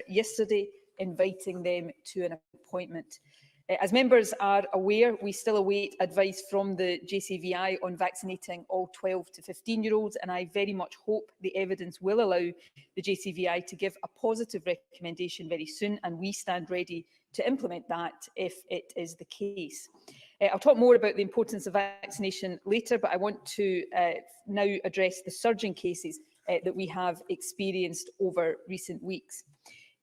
yesterday inviting them to an appointment. As members are aware, we still await advice from the JCVI on vaccinating all 12 to 15-year-olds, and I very much hope the evidence will allow the JCVI to give a positive recommendation very soon, and we stand ready to implement that if it is the case. I'll talk more about the importance of vaccination later, but I want to now address the surging cases that we have experienced over recent weeks.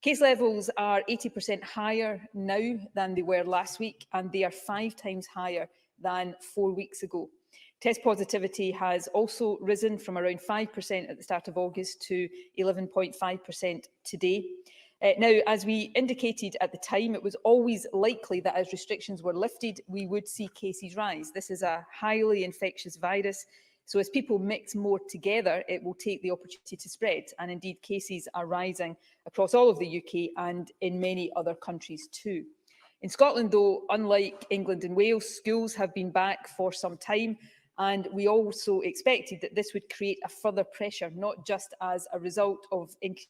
Case levels are 80% higher now than they were last week, and they are 5 times higher than 4 weeks ago. Test positivity has also risen from around 5% at the start of August to 11.5% today. Now, as we indicated at the time, it was always likely that as restrictions were lifted, we would see cases rise. This is a highly infectious virus, so as people mix more together, it will take the opportunity to spread. And indeed, cases are rising across all of the UK and in many other countries too. In Scotland, though, unlike England and Wales, schools have been back for some time, and we also expected that this would create a further pressure, not just as a result of increases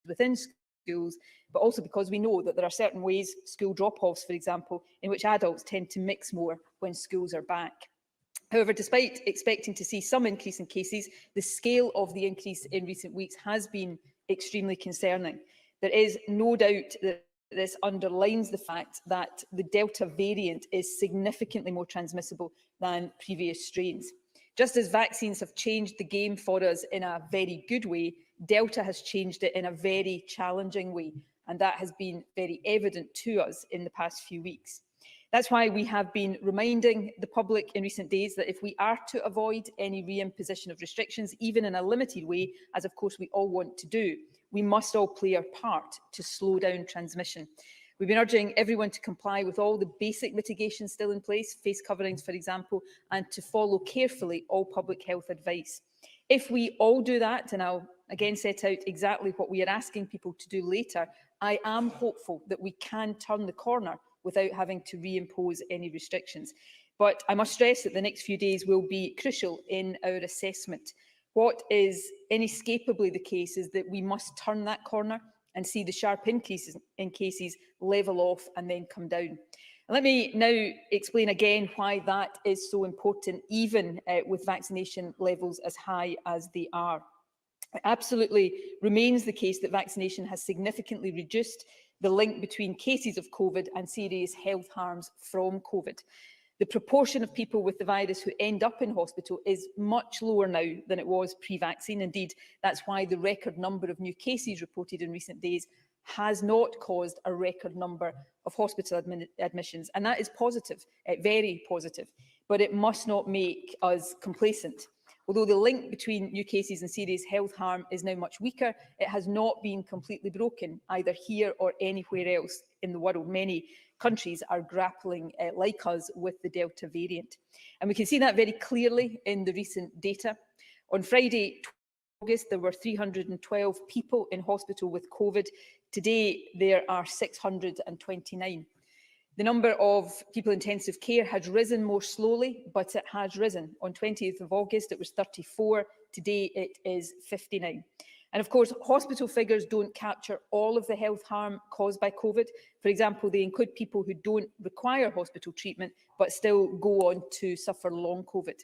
within schools, but also because we know that there are certain ways, school drop-offs, for example, in which adults tend to mix more when schools are back. However, despite expecting to see some increase in cases, the scale of the increase in recent weeks has been extremely concerning. There is no doubt that this underlines the fact that the Delta variant is significantly more transmissible than previous strains. Just as vaccines have changed the game for us in a very good way, Delta has changed it in a very challenging way, and that has been very evident to us in the past few weeks. That's why we have been reminding the public in recent days that if we are to avoid any reimposition of restrictions, even in a limited way, as of course we all want to do, we must all play our part to slow down transmission. We've been urging everyone to comply with all the basic mitigations still in place, face coverings, for example, and to follow carefully all public health advice. If we all do that, and I'll again set out exactly what we are asking people to do later, I am hopeful that we can turn the corner without having to reimpose any restrictions. But I must stress that the next few days will be crucial in our assessment. What is inescapably the case is that we must turn that corner and see the sharp increases in cases level off and then come down. And let me now explain again why that is so important, even with vaccination levels as high as they are. It absolutely remains the case that vaccination has significantly reduced the link between cases of COVID and serious health harms from COVID. The proportion of people with the virus who end up in hospital is much lower now than it was pre-vaccine. Indeed, that's why the record number of new cases reported in recent days has not caused a record number of hospital admissions. And that is positive, very positive, but it must not make us complacent. Although the link between new cases and serious health harm is now much weaker, it has not been completely broken, either here or anywhere else in the world. Many countries are grappling, like us, with the Delta variant. And we can see that very clearly in the recent data. On Friday, August, there were 312 people in hospital with COVID. Today, there are 629. The number of people in intensive care has risen more slowly, but it has risen. On 20th of August, it was 34. Today, it is 59. And of course, hospital figures don't capture all of the health harm caused by COVID. For example, they include people who don't require hospital treatment, but still go on to suffer long COVID.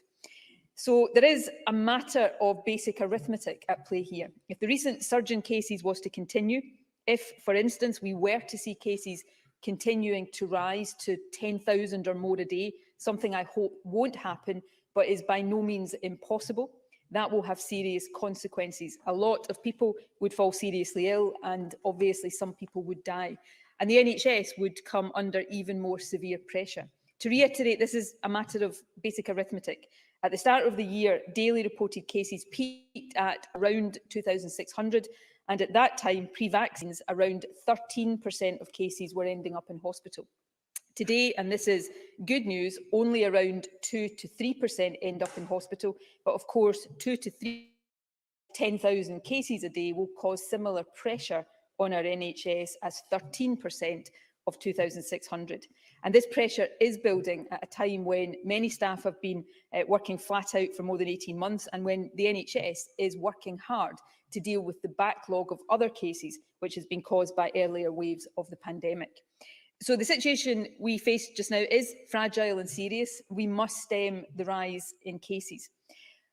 So there is a matter of basic arithmetic at play here. If the recent surge in cases was to continue, if, for instance, we were to see cases continuing to rise to 10,000 or more a day, something I hope won't happen, but is by no means impossible, that will have serious consequences. A lot of people would fall seriously ill, and obviously some people would die. And the NHS would come under even more severe pressure. To reiterate, this is a matter of basic arithmetic. At the start of the year, daily reported cases peaked at around 2,600, and at that time, pre-vaccines, around 13% of cases were ending up in hospital. Today, and this is good news, only around 2 to 3% end up in hospital, but of course 2 to 10,000 cases a day will cause similar pressure on our NHS as 13% of 2,600. And this pressure is building at a time when many staff have been working flat out for more than 18 months and when the NHS is working hard to deal with the backlog of other cases which has been caused by earlier waves of the pandemic. So the situation we face just now is fragile and serious. We must stem the rise in cases.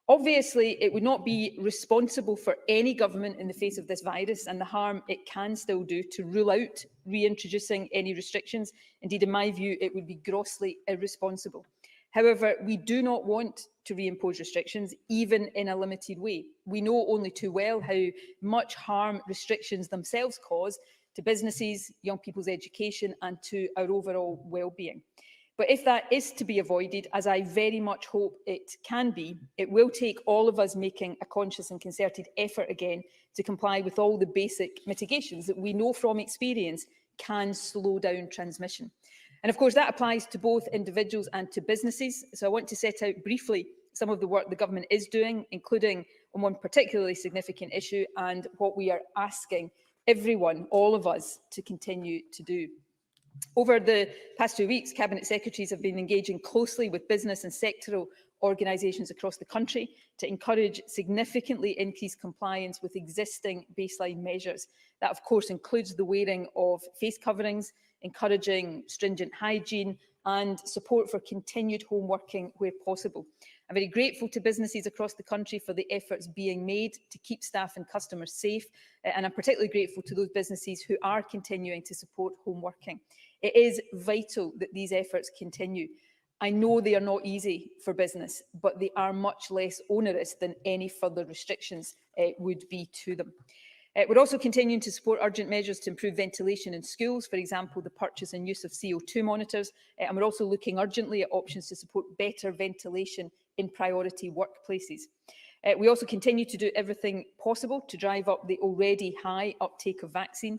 Obviously, it would not be responsible for any government in the face of this virus and the harm it can still do to rule out reintroducing any restrictions. Indeed, in my view, it would be grossly irresponsible. However, we do not want to reimpose restrictions, even in a limited way. We know only too well how much harm restrictions themselves cause to businesses, young people's education and to our overall well-being. But if that is to be avoided, as I very much hope it can be, it will take all of us making a conscious and concerted effort again to comply with all the basic mitigations that we know from experience can slow down transmission. And of course, that applies to both individuals and to businesses. So I want to set out briefly some of the work the government is doing, including on one particularly significant issue and what we are asking everyone, all of us, to continue to do. Over the past 2 weeks, Cabinet Secretaries have been engaging closely with business and sectoral organisations across the country to encourage significantly increased compliance with existing baseline measures. That, of course, includes the wearing of face coverings, encouraging stringent hygiene and support for continued home working where possible. I'm very grateful to businesses across the country for the efforts being made to keep staff and customers safe, and I'm particularly grateful to those businesses who are continuing to support home working. It is vital that these efforts continue. I know they are not easy for business, but they are much less onerous than any further restrictions would be to them. We're also continuing to support urgent measures to improve ventilation in schools, for example, the purchase and use of CO2 monitors, and we're also looking urgently at options to support better ventilation in priority workplaces. We also continue to do everything possible to drive up the already high uptake of vaccine.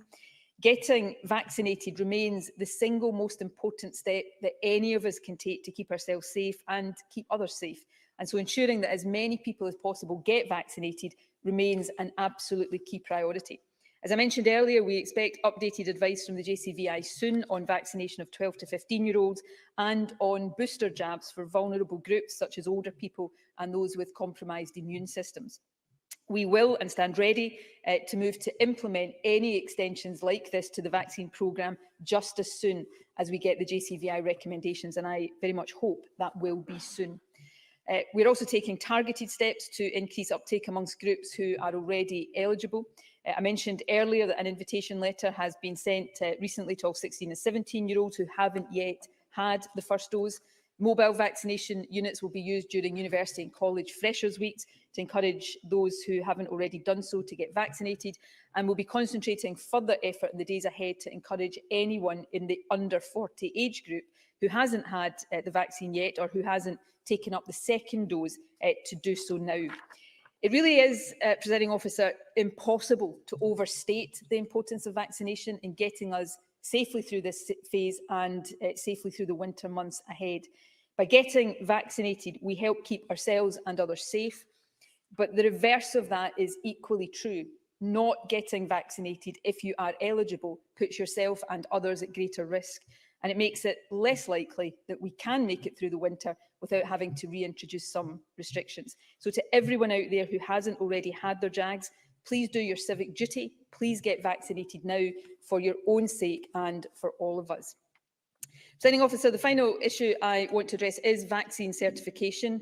Getting vaccinated remains the single most important step that any of us can take to keep ourselves safe and keep others safe. And so ensuring that as many people as possible get vaccinated remains an absolutely key priority. As I mentioned earlier, we expect updated advice from the JCVI soon on vaccination of 12 to 15-year-olds and on booster jabs for vulnerable groups such as older people and those with compromised immune systems. We will and stand ready to move to implement any extensions like this to the vaccine programme just as soon as we get the JCVI recommendations, and I very much hope that will be soon. We're also taking targeted steps to increase uptake amongst groups who are already eligible. I mentioned earlier that an invitation letter has been sent recently to all 16 and 17-year-olds who haven't yet had the first dose. Mobile vaccination units will be used during university and college freshers' weeks to encourage those who haven't already done so to get vaccinated, and we'll be concentrating further effort in the days ahead to encourage anyone in the under 40 age group who hasn't had the vaccine yet or who hasn't taken up the second dose to do so now. It really is, Presiding Officer, impossible to overstate the importance of vaccination in getting us safely through this phase and safely through the winter months ahead. By getting vaccinated, we help keep ourselves and others safe, but the reverse of that is equally true. Not getting vaccinated, if you are eligible, puts yourself and others at greater risk, and it makes it less likely that we can make it through the winter without having to reintroduce some restrictions. So to everyone out there who hasn't already had their jags, please do your civic duty. Please get vaccinated now for your own sake and for all of us. Presiding Officer, the final issue I want to address is vaccine certification.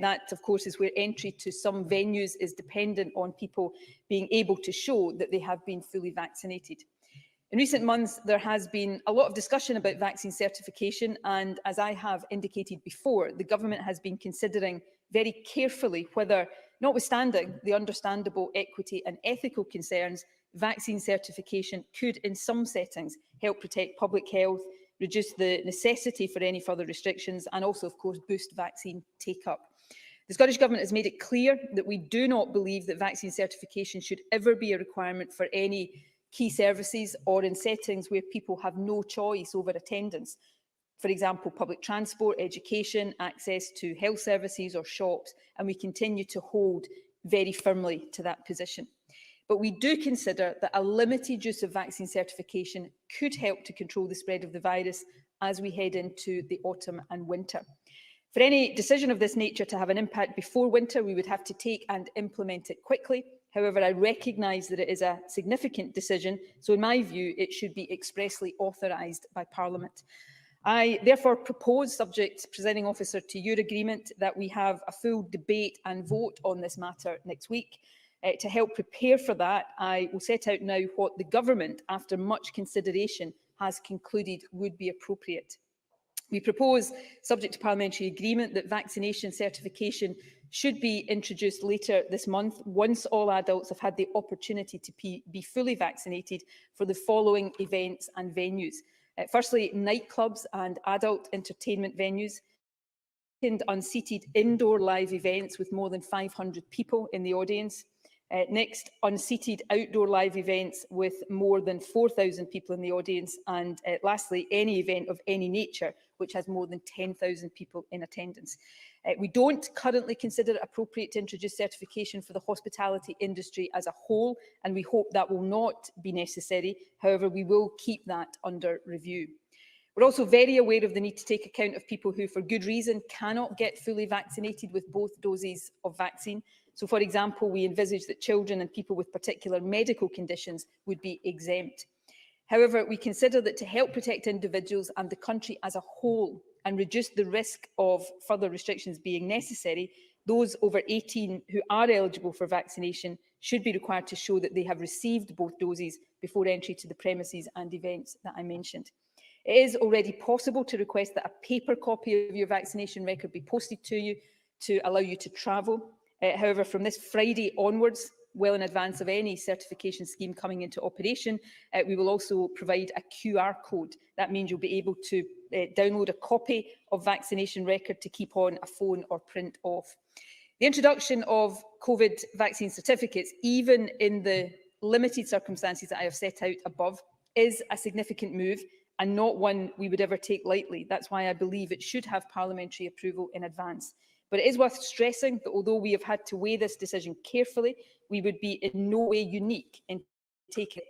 That, of course, is where entry to some venues is dependent on people being able to show that they have been fully vaccinated. In recent months, there has been a lot of discussion about vaccine certification, and as I have indicated before, the government has been considering very carefully whether, notwithstanding the understandable equity and ethical concerns, vaccine certification could, in some settings, help protect public health, reduce the necessity for any further restrictions, and also, of course, boost vaccine take-up. The Scottish Government has made it clear that we do not believe that vaccine certification should ever be a requirement for any key services or in settings where people have no choice over attendance. For example, public transport, education, access to health services or shops, and we continue to hold very firmly to that position. But we do consider that a limited use of vaccine certification could help to control the spread of the virus as we head into the autumn and winter. For any decision of this nature to have an impact before winter, we would have to take and implement it quickly. However, I recognise that it is a significant decision, so in my view, it should be expressly authorised by Parliament. I therefore propose, subject, Presiding Officer, to your agreement, that we have a full debate and vote on this matter next week. To help prepare for that, I will set out now what the Government, after much consideration, has concluded would be appropriate. We propose, subject to parliamentary agreement, that vaccination certification should be introduced later this month, once all adults have had the opportunity to be fully vaccinated for the following events and venues. Firstly, nightclubs and adult entertainment venues. Second, unseated indoor live events with more than 500 people in the audience. Next, unseated outdoor live events with more than 4,000 people in the audience. And lastly, any event of any nature which has more than 10,000 people in attendance. We don't currently consider it appropriate to introduce certification for the hospitality industry as a whole, and we hope that will not be necessary. However, we will keep that under review. We're also very aware of the need to take account of people who, for good reason, cannot get fully vaccinated with both doses of vaccine. So, for example, we envisage that children and people with particular medical conditions would be exempt. However, we consider that to help protect individuals and the country as a whole and reduce the risk of further restrictions being necessary, those over 18 who are eligible for vaccination should be required to show that they have received both doses before entry to the premises and events that I mentioned. It is already possible to request that a paper copy of your vaccination record be posted to you to allow you to travel. However, from this Friday onwards, well in advance of any certification scheme coming into operation, we will also provide a QR code. That means you'll be able to download a copy of vaccination record to keep on a phone or print off. The introduction of COVID vaccine certificates, even in the limited circumstances that I have set out above, is a significant move and not one we would ever take lightly. That's why I believe it should have parliamentary approval in advance. But it is worth stressing that although we have had to weigh this decision carefully, we would be in no way unique in taking it.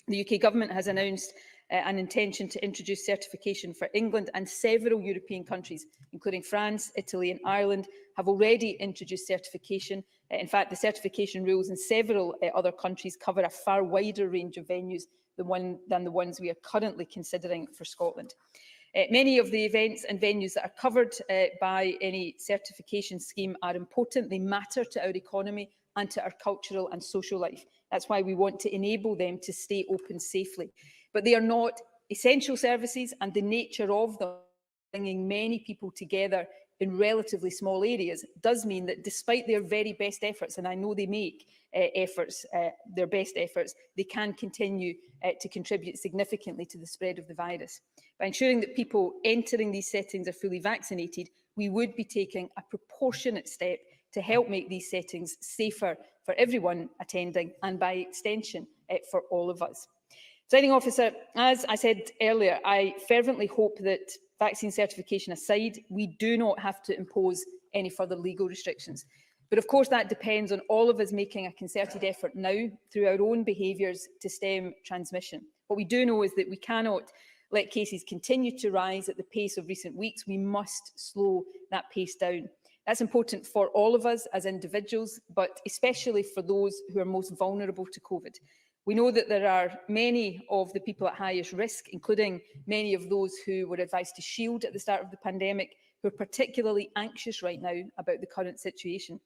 The UK Government has announced an intention to introduce certification for England, and several European countries, including France, Italy and Ireland, have already introduced certification. In fact, the certification rules in several other countries cover a far wider range of venues than the ones we are currently considering for Scotland. Many of the events and venues that are covered by any certification scheme are important. They matter to our economy and to our cultural and social life. That's why we want to enable them to stay open safely. But they are not essential services, and the nature of them, bringing many people together in relatively small areas, does mean that despite their very best efforts, and I know they make their best efforts, they can continue to contribute significantly to the spread of the virus. By ensuring that people entering these settings are fully vaccinated, we would be taking a proportionate step to help make these settings safer for everyone attending and, by extension, for all of us. Presiding Officer, as I said earlier, I fervently hope that, vaccine certification aside, we do not have to impose any further legal restrictions. But of course that depends on all of us making a concerted effort now through our own behaviours to stem transmission. What we do know is that we cannot let cases continue to rise at the pace of recent weeks. We must slow that pace down. That's important for all of us as individuals, but especially for those who are most vulnerable to COVID. We know that there are many of the people at highest risk, including many of those who were advised to shield at the start of the pandemic, who are particularly anxious right now about the current situation.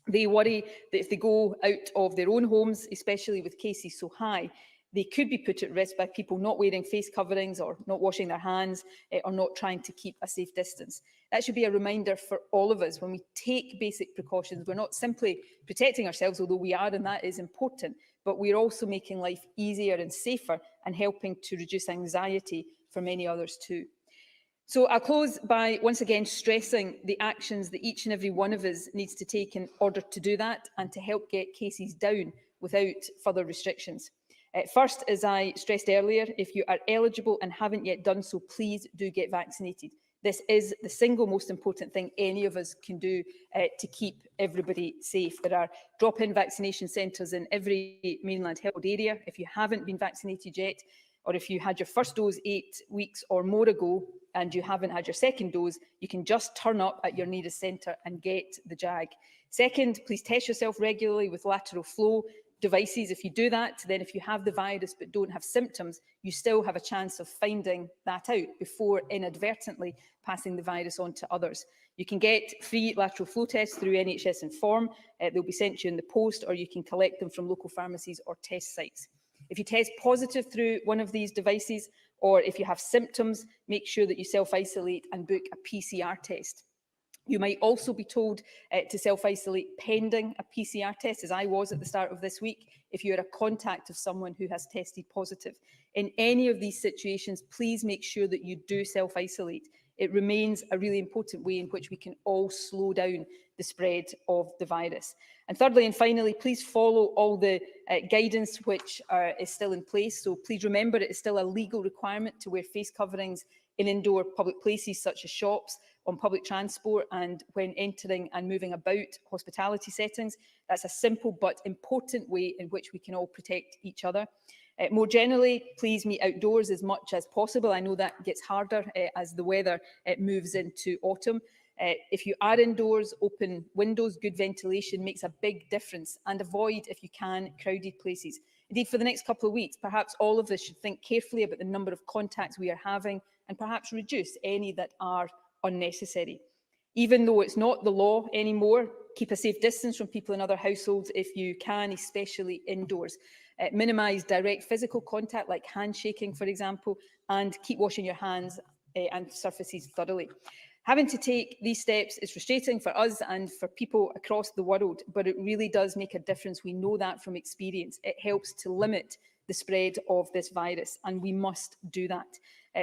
They worry that if they go out of their own homes, especially with cases so high, they could be put at risk by people not wearing face coverings or not washing their hands or not trying to keep a safe distance. That should be a reminder for all of us when we take basic precautions. We're not simply protecting ourselves, although we are, and that is important, but we're also making life easier and safer and helping to reduce anxiety for many others too. So I'll close by once again stressing the actions that each and every one of us needs to take in order to do that and to help get cases down without further restrictions. First, as I stressed earlier, if you are eligible and haven't yet done so, please do get vaccinated. This is the single most important thing any of us can do to keep everybody safe. There are drop-in vaccination centres in every mainland held area. If you haven't been vaccinated yet, or if you had your first dose 8 weeks or more ago and you haven't had your second dose, you can just turn up at your nearest centre and get the JAG. Second, please test yourself regularly with lateral flow devices. If you do that, then if you have the virus but don't have symptoms, you still have a chance of finding that out before inadvertently passing the virus on to others. You can get free lateral flow tests through NHS Inform. They'll be sent to you in the post, or you can collect them from local pharmacies or test sites. If you test positive through one of these devices, or if you have symptoms, make sure that you self-isolate and book a PCR test. You might also be told to self-isolate pending a PCR test, as I was at the start of this week, if you are a contact of someone who has tested positive. In any of these situations, please make sure that you do self-isolate. It remains a really important way in which we can all slow down the spread of the virus. And thirdly and finally, please follow all the guidance which is still in place. So please remember it is still a legal requirement to wear face coverings in indoor public places such as shops, on public transport, and when entering and moving about hospitality settings. That's a simple but important way in which we can all protect each other. More generally, please meet outdoors as much as possible. I know that gets harder as the weather moves into autumn. If you are indoors, open windows, good ventilation makes a big difference, and avoid, if you can, crowded places. Indeed, for the next couple of weeks, perhaps all of us should think carefully about the number of contacts we are having and perhaps reduce any that are unnecessary. Even though it's not the law anymore, keep a safe distance from people in other households if you can, especially indoors. Minimise direct physical contact, like handshaking, for example, and keep washing your hands and surfaces thoroughly. Having to take these steps is frustrating for us and for people across the world, but it really does make a difference. We know that from experience. It helps to limit the spread of this virus, and we must do that.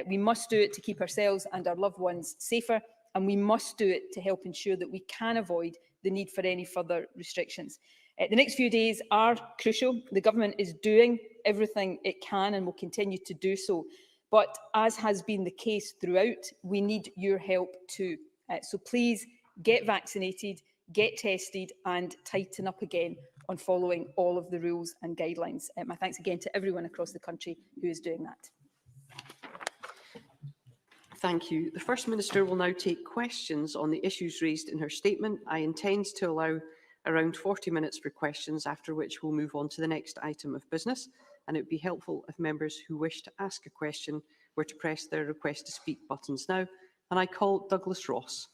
We must do it to keep ourselves and our loved ones safer, and we must do it to help ensure that we can avoid the need for any further restrictions. The next few days are crucial. The government is doing everything it can and will continue to do so. But as has been the case throughout, we need your help too. So please get vaccinated, get tested, and tighten up again on following all of the rules and guidelines. My thanks again to everyone across the country who is doing that. Thank you. The First Minister will now take questions on the issues raised in her statement. I intend to allow around 40 minutes for questions, after which we'll move on to the next item of business. And it would be helpful if members who wish to ask a question were to press their request to speak buttons now. And I call Douglas Ross.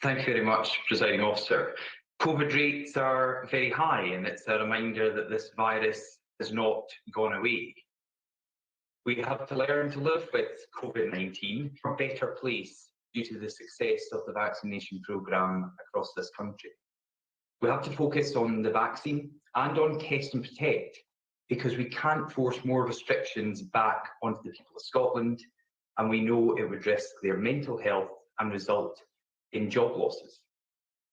Thank you very much, Presiding Officer. COVID rates are very high, and it's a reminder that this virus has not gone away. We have to learn to live with COVID-19 from a better place due to the success of the vaccination programme across this country. We have to focus on the vaccine and on test and protect, because we can't force more restrictions back onto the people of Scotland, and we know it would risk their mental health and result in job losses.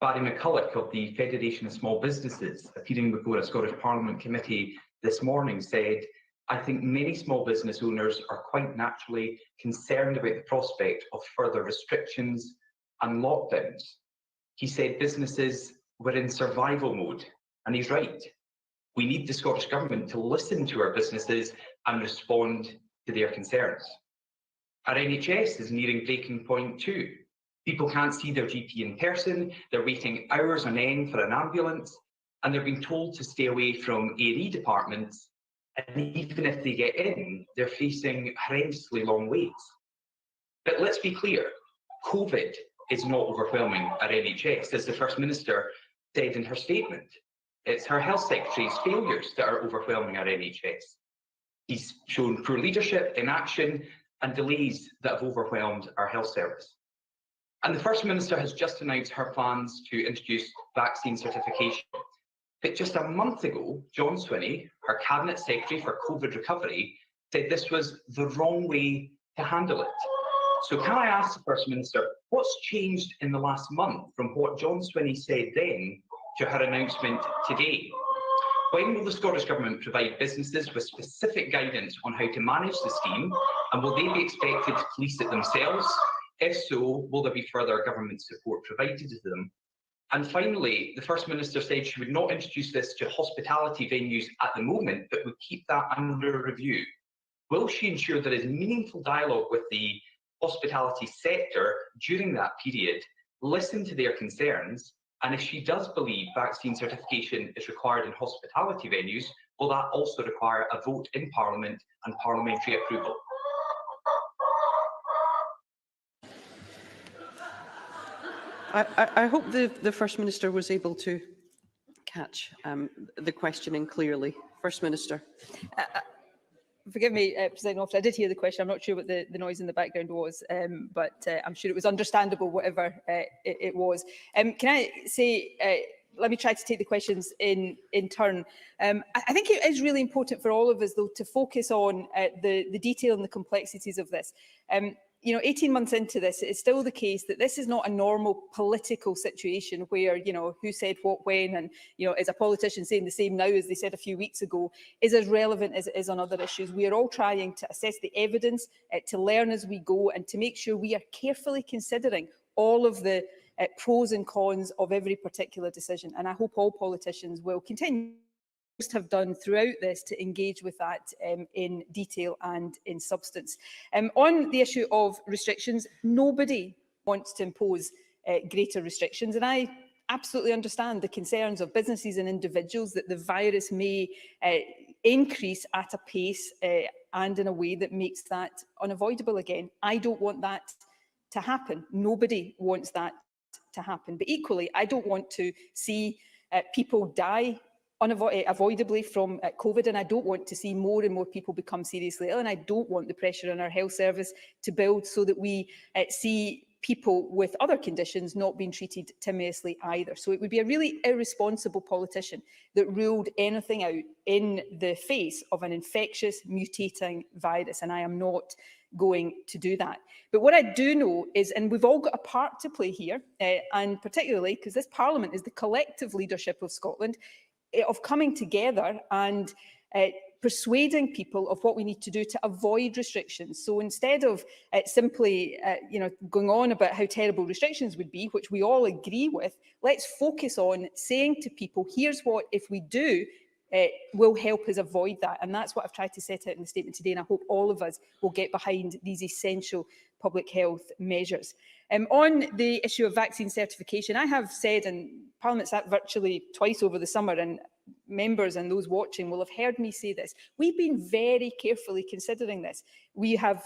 Barry McCulloch of the Federation of Small Businesses, appearing before a Scottish Parliament committee this morning, said, "I think many small business owners are quite naturally concerned about the prospect of further restrictions and lockdowns." He said businesses were in survival mode, and he's right. We need the Scottish Government to listen to our businesses and respond to their concerns. Our NHS is nearing breaking point too. People can't see their GP in person, they're waiting hours on end for an ambulance, and they're being told to stay away from A&E departments, and even if they get in, they're facing horrendously long waits. But let's be clear, COVID is not overwhelming our NHS, as the First Minister said in her statement. It's her Health Secretary's failures that are overwhelming our NHS. He's shown poor leadership, inaction, and delays that have overwhelmed our health service. And the First Minister has just announced her plans to introduce vaccine certification. But just a month ago, John Swinney, her Cabinet Secretary for COVID recovery, said this was the wrong way to handle it. So can I ask the First Minister, what's changed in the last month from what John Swinney said then to her announcement today? When will the Scottish Government provide businesses with specific guidance on how to manage the scheme, And will they be expected to police it themselves? If so, will there be further government support provided to them? And finally, the First Minister said she would not introduce this to hospitality venues at the moment, but would keep that under review. Will she ensure there is meaningful dialogue with the hospitality sector during that period, listen to their concerns, and if she does believe vaccine certification is required in hospitality venues, will that also require a vote in Parliament and parliamentary approval? I hope the First Minister was able to catch the questioning clearly. First Minister. Forgive me, President Officer, I did hear the question. I'm not sure what the noise in the background was, but I'm sure it was understandable, whatever it was. Can I say, let me try to take the questions in turn. I think it is really important for all of us, though, to focus on the detail and the complexities of this. You know, 18 months into this, it's still the case that this is not a normal political situation where, you know, who said what when and, you know, is a politician saying the same now as they said a few weeks ago, is as relevant as it is on other issues. We are all trying to assess the evidence, to learn as we go and to make sure we are carefully considering all of the pros and cons of every particular decision. And I hope all politicians will continue have done throughout this to engage with that in detail and in substance. On the issue of restrictions, nobody wants to impose greater restrictions, and I absolutely understand the concerns of businesses and individuals that the virus may increase at a pace and in a way that makes that unavoidable again. I don't want that to happen. Nobody wants that to happen. But equally, I don't want to see people die unavoidably from COVID, and I don't want to see more and more people become seriously ill, and I don't want the pressure on our health service to build so that we see people with other conditions not being treated timorously either. So it would be a really irresponsible politician that ruled anything out in the face of an infectious, mutating virus, and I am not going to do that. But what I do know is, and we've all got a part to play here, and particularly because this Parliament is the collective leadership of Scotland, of coming together and persuading people of what we need to do to avoid restrictions. So instead of simply going on about how terrible restrictions would be, which we all agree with, let's focus on saying to people, here's what, if we do, will help us avoid that. And that's what I've tried to set out in the statement today, and I hope all of us will get behind these essential public health measures. On the issue of vaccine certification, I have said, and Parliament sat virtually twice over the summer, and members and those watching will have heard me say this, we've been very carefully considering this. We have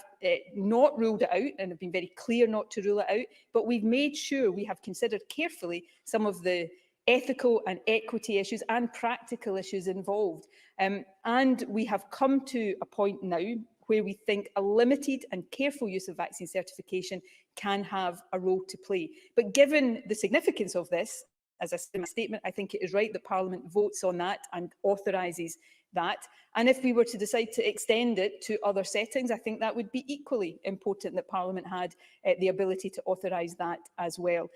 not ruled it out and have been very clear not to rule it out, but we've made sure we have considered carefully some of the ethical and equity issues and practical issues involved. And we have come to a point now where we think a limited and careful use of vaccine certification can have a role to play. But given the significance of this, as I said in my statement, I think it is right that Parliament votes on that and authorises that. And if we were to decide to extend it to other settings, I think that would be equally important that Parliament had the ability to authorise that as well.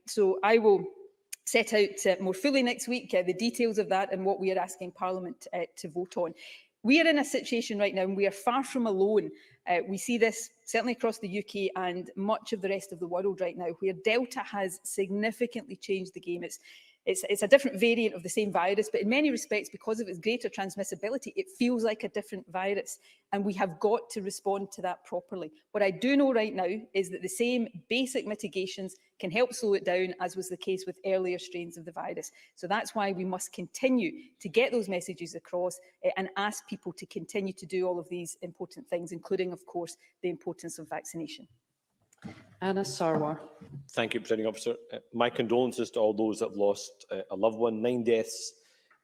So I will set out more fully next week the details of that and what we are asking Parliament to vote on. We are in a situation right now, and we are far from alone. We see this certainly across the UK and much of the rest of the world right now, where Delta has significantly changed the game. It's a different variant of the same virus, but in many respects, because of its greater transmissibility, it feels like a different virus, and we have got to respond to that properly. What I do know right now is that the same basic mitigations can help slow it down, as was the case with earlier strains of the virus. So that's why we must continue to get those messages across and ask people to continue to do all of these important things, including, of course, the importance of vaccination. Anna Sarwar. Thank you, Presiding Officer. My condolences to all those that have lost a loved one. 9 deaths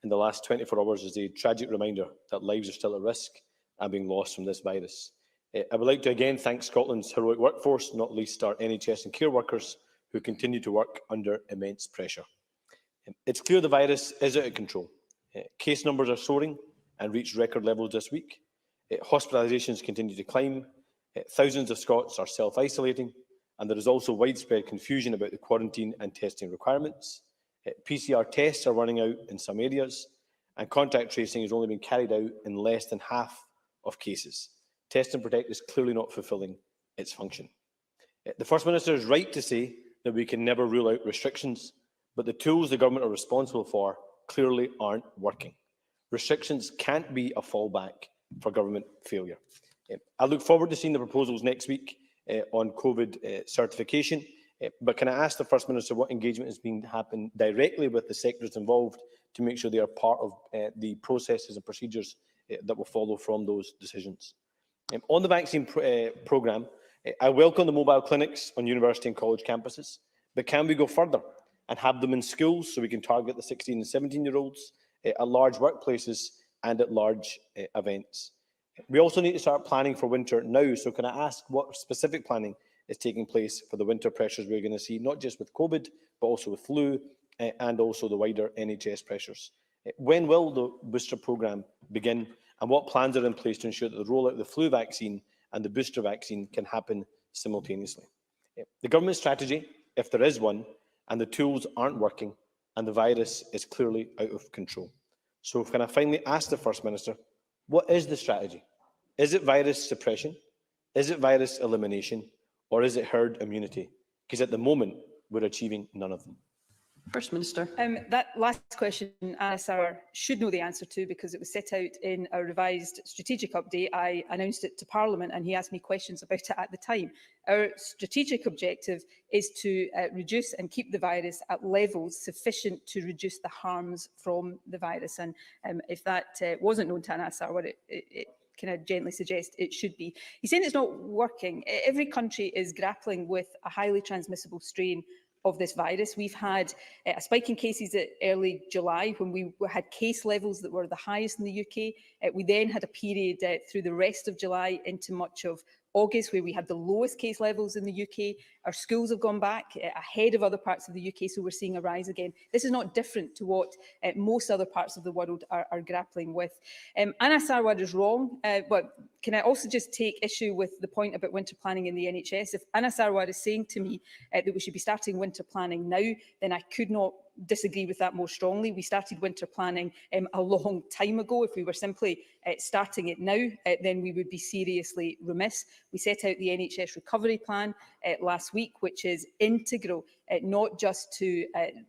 in the last 24 hours is a tragic reminder that lives are still at risk and being lost from this virus. I would like to again thank Scotland's heroic workforce, not least our NHS and care workers who continue to work under immense pressure. It's clear the virus is out of control. Case numbers are soaring and reached record levels this week. Hospitalisations continue to climb. Thousands of Scots are self-isolating, and there is also widespread confusion about the quarantine and testing requirements. PCR tests are running out in some areas, and contact tracing has only been carried out in less than half of cases. Test and Protect is clearly not fulfilling its function. The First Minister is right to say that we can never rule out restrictions, but the tools the government are responsible for clearly aren't working. Restrictions can't be a fallback for government failure. I look forward to seeing the proposals next week on COVID certification, but can I ask the First Minister what engagement is being happening directly with the sectors involved to make sure they are part of the processes and procedures that will follow from those decisions? On the vaccine programme, I welcome the mobile clinics on university and college campuses, but can we go further and have them in schools so we can target the 16 and 17-year-olds at large workplaces and at large events? We also need to start planning for winter now, so can I ask what specific planning is taking place for the winter pressures we're going to see, not just with COVID, but also with flu and also the wider NHS pressures? When will the booster programme begin, and what plans are in place to ensure that the rollout of the flu vaccine and the booster vaccine can happen simultaneously? The government strategy, if there is one, and the tools aren't working, and the virus is clearly out of control. So can I finally ask the First Minister, what is the strategy? Is it virus suppression? Is it virus elimination? Or is it herd immunity? Because at the moment, we're achieving none of them. First Minister. That last question, ASR should know the answer to, because it was set out in a revised strategic update. I announced it to Parliament and he asked me questions about it at the time. Our strategic objective is to reduce and keep the virus at levels sufficient to reduce the harms from the virus. And if that wasn't known to ASR, what it kind of gently suggest it should be. He's saying it's not working. Every country is grappling with a highly transmissible strain of this virus. We've had a spike in cases at early July when we had case levels that were the highest in the UK. We then had a period through the rest of July into much of August where we had the lowest case levels in the UK. Our schools have gone back ahead of other parts of the UK, so we're seeing a rise again. This is not different to what most other parts of the world are grappling with. Anas Sarwar is wrong, but can I also just take issue with the point about winter planning in the NHS? If Anas Sarwar is saying to me that we should be starting winter planning now, then I could not disagree with that more strongly. We started winter planning a long time ago. If we were simply starting it now, then we would be seriously remiss. We set out the NHS recovery plan last week, which is integral not just to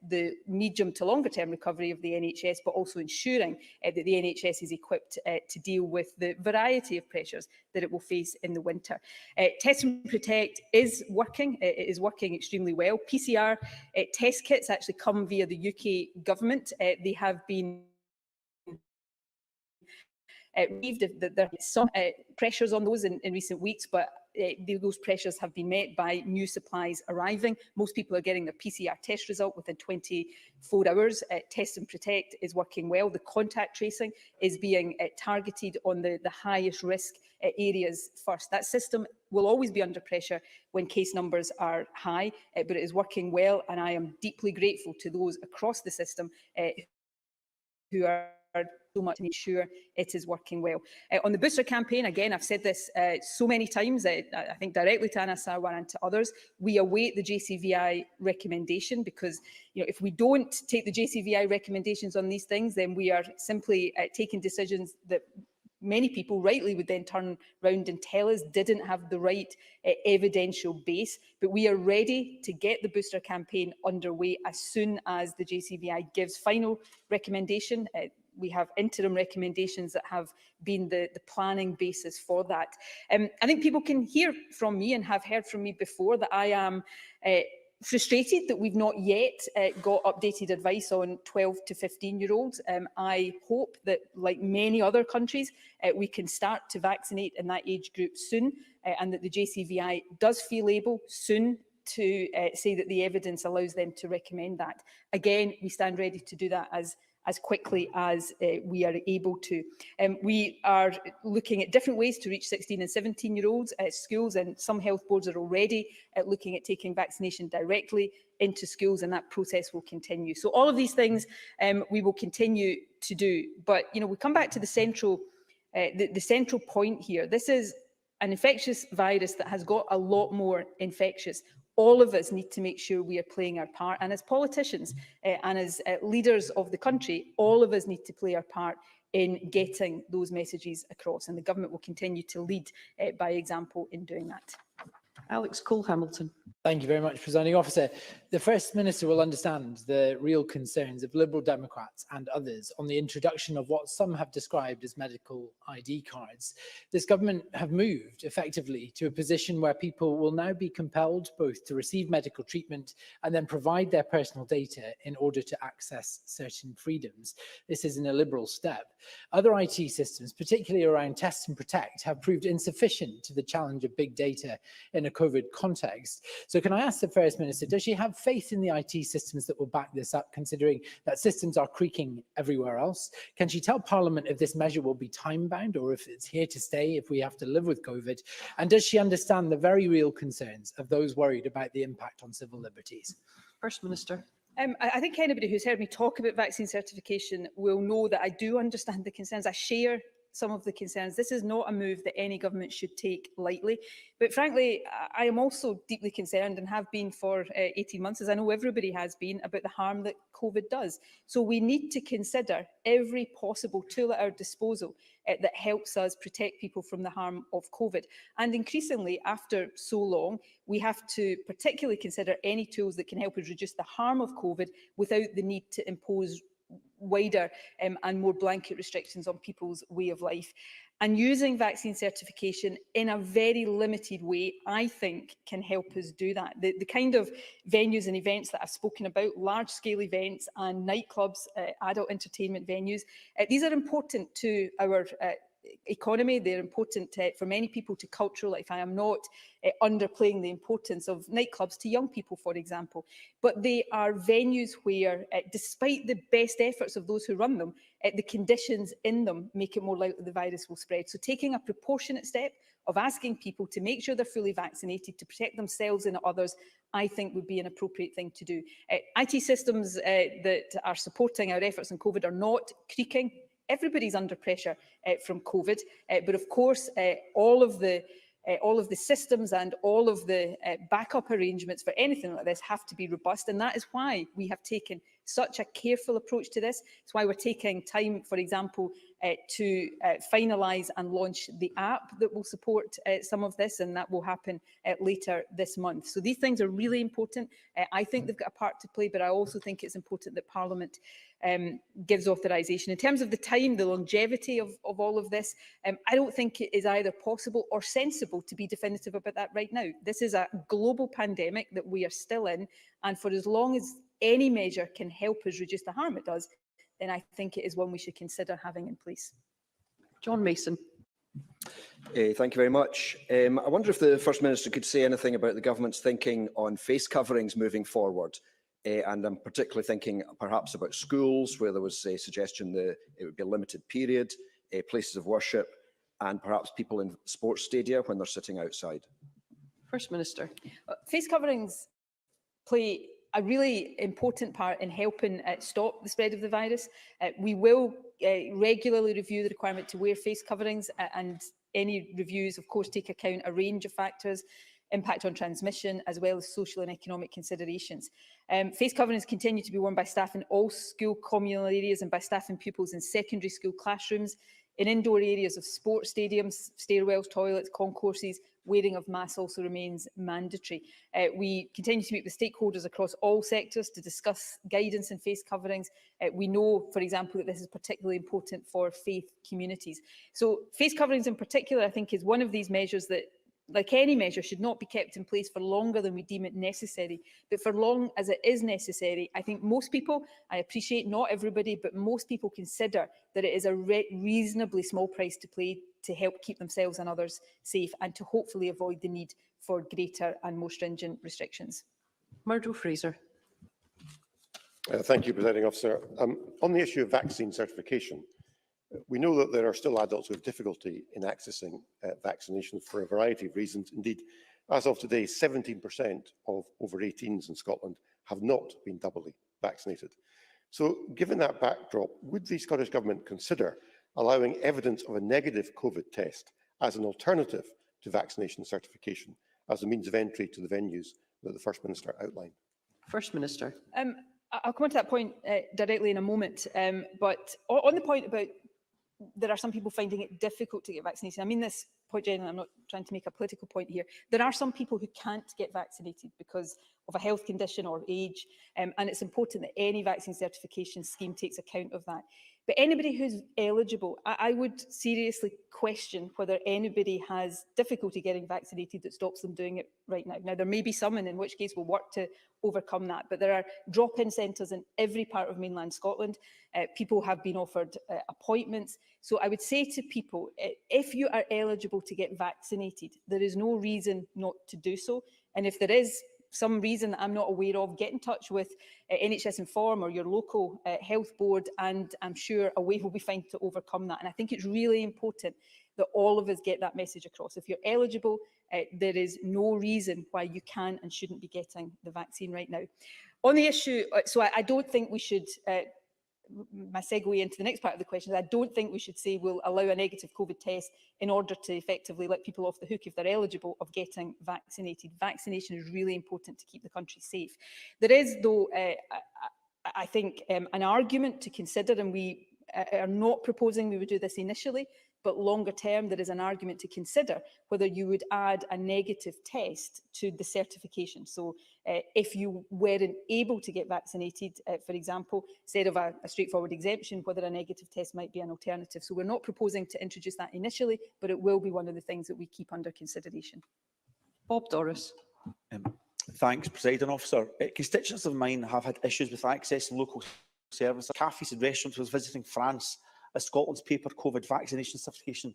the medium to longer term recovery of the NHS, but also ensuring that the NHS is equipped to deal with the variety of pressures that it will face in the winter. Test and Protect is working. It is working extremely well. PCR test kits actually come via the UK government. They have been relieved. There are some pressures on those in recent weeks, but those pressures have been met by new supplies arriving. Most people are getting their PCR test result within 24 hours. Test and Protect is working well. The contact tracing is being targeted on the highest risk areas first. That system will always be under pressure when case numbers are high, but it is working well, and I am deeply grateful to those across the system who are so much to make sure it is working well. On the booster campaign, again, I've said this so many times, I think directly to Anas Sarwar and to others, we await the JCVI recommendation, because if we don't take the JCVI recommendations on these things, then we are simply taking decisions that many people rightly would then turn round and tell us didn't have the right evidential base. But we are ready to get the booster campaign underway as soon as the JCVI gives final recommendation. We have interim recommendations that have been the planning basis for that. I think people can hear from me and have heard from me before that I am frustrated that we've not yet got updated advice on 12 to 15-year-olds. I hope that, like many other countries, we can start to vaccinate in that age group soon, and that the JCVI does feel able soon to say that the evidence allows them to recommend that. Again, we stand ready to do that as quickly as we are able to. We are looking at different ways to reach 16 and 17-year-olds at schools, and some health boards are already looking at taking vaccination directly into schools, and that process will continue. So all of these things we will continue to do. But we come back to the central point here. This is an infectious virus that has got a lot more infectious all of us need to make sure we are playing our part. And as politicians and as leaders of the country, all of us need to play our part in getting those messages across. And the government will continue to lead by example in doing that. Alex Cole-Hamilton. Thank you very much, Presiding Officer. The First Minister will understand the real concerns of Liberal Democrats and others on the introduction of what some have described as medical ID cards. This government have moved effectively to a position where people will now be compelled both to receive medical treatment and then provide their personal data in order to access certain freedoms. This is an illiberal step. Other IT systems, particularly around Test and Protect, have proved insufficient to the challenge of big data in a COVID context. So can I ask the First Minister, does she have faith in the IT systems that will back this up, considering that systems are creaking everywhere else? Can she tell Parliament if this measure will be time-bound or if it's here to stay, if we have to live with COVID? And does she understand the very real concerns of those worried about the impact on civil liberties? First Minister. I think anybody who's heard me talk about vaccine certification will know that I do understand the concerns. I share some of the concerns. This is not a move that any government should take lightly. But frankly, I am also deeply concerned and have been for 18 months, as I know everybody has been, about the harm that COVID does. So we need to consider every possible tool at our disposal that helps us protect people from the harm of COVID. And increasingly, after so long, we have to particularly consider any tools that can help us reduce the harm of COVID without the need to impose wider and more blanket restrictions on people's way of life. And using vaccine certification in a very limited way, I think, can help us do that. The kind of venues and events that I've spoken about, large-scale events and nightclubs, adult entertainment venues, these are important to our economy. They're important for many people to cultural life. I am not underplaying the importance of nightclubs to young people, for example, but they are venues where, despite the best efforts of those who run them, the conditions in them make it more likely the virus will spread. So taking a proportionate step of asking people to make sure they're fully vaccinated to protect themselves and others, I think would be an appropriate thing to do. IT systems that are supporting our efforts on COVID are not creaking. Everybody's under pressure from COVID, but of course, all of the systems and all of the backup arrangements for anything like this have to be robust, and that is why we have taken such a careful approach to this. It's why we're taking time, for example, to finalise and launch the app that will support some of this, and that will happen later this month. So these things are really important. I think they've got a part to play, but I also think it's important that Parliament gives authorisation. In terms of the time, the longevity of all of this, I don't think it is either possible or sensible to be definitive about that right now. This is a global pandemic that we are still in, and for as long as any measure can help us reduce the harm it does, then I think it is one we should consider having in place. John Mason. Thank you very much. I wonder if the First Minister could say anything about the government's thinking on face coverings moving forward. And I'm particularly thinking perhaps about schools, where there was a suggestion that it would be a limited period, places of worship, and perhaps people in sports stadia when they're sitting outside. First Minister. Face coverings play a really important part in helping stop the spread of the virus. We will regularly review the requirement to wear face coverings, and any reviews, of course, take account a range of factors, impact on transmission, as well as social and economic considerations. Face coverings continue to be worn by staff in all school communal areas and by staff and pupils in secondary school classrooms. In indoor areas of sports stadiums, stairwells, toilets, concourses, wearing of masks also remains mandatory. We continue to meet with stakeholders across all sectors to discuss guidance and face coverings. We know, for example, that this is particularly important for faith communities. So face coverings in particular, I think, is one of these measures that, like any measure, should not be kept in place for longer than we deem it necessary. But for long as it is necessary, I think most people, I appreciate not everybody, but most people consider that it is a reasonably small price to pay to help keep themselves and others safe and to hopefully avoid the need for greater and more stringent restrictions. Murdo Fraser. Thank you, Presiding Officer. On the issue of vaccine certification, we know that there are still adults who have difficulty in accessing vaccination for a variety of reasons. Indeed, as of today, 17% of over 18s in Scotland have not been doubly vaccinated. So, given that backdrop, would the Scottish Government consider allowing evidence of a negative COVID test as an alternative to vaccination certification as a means of entry to the venues that the First Minister outlined? First Minister. I'll come on to that point directly in a moment, but on the point about there are some people finding it difficult to get vaccinated. I mean this point generally, I'm not trying to make a political point here. There are some people who can't get vaccinated because of a health condition or age, and it's important that any vaccine certification scheme takes account of that. But anybody who's eligible, I would seriously question whether anybody has difficulty getting vaccinated that stops them doing it right now. Now, there may be some, and in which case we'll work to overcome that. But there are drop-in centres in every part of mainland Scotland. People have been offered appointments. So I would say to people, if you are eligible to get vaccinated, there is no reason not to do so. And if there is some reason that I'm not aware of, get in touch with NHS Inform or your local health board, and I'm sure a way will be found to overcome that. And I think it's really important that all of us get that message across. If you're eligible, there is no reason why you can and shouldn't be getting the vaccine right now. On the issue, so I don't think we should, my segue into the next part of the question is I don't think we should say we'll allow a negative COVID test in order to effectively let people off the hook if they're eligible of getting vaccinated. Vaccination is really important to keep the country safe. There is, though, I think, an argument to consider, and we are not proposing we would do this initially, but longer term, there is an argument to consider whether you would add a negative test to the certification. So if you weren't able to get vaccinated, for example, instead of a straightforward exemption, whether a negative test might be an alternative. So we're not proposing to introduce that initially, but it will be one of the things that we keep under consideration. Bob Doris. Thanks, Presiding Officer. Constituents of mine have had issues with accessing local services. Cafes and restaurants was visiting France as Scotland's paper COVID vaccination certification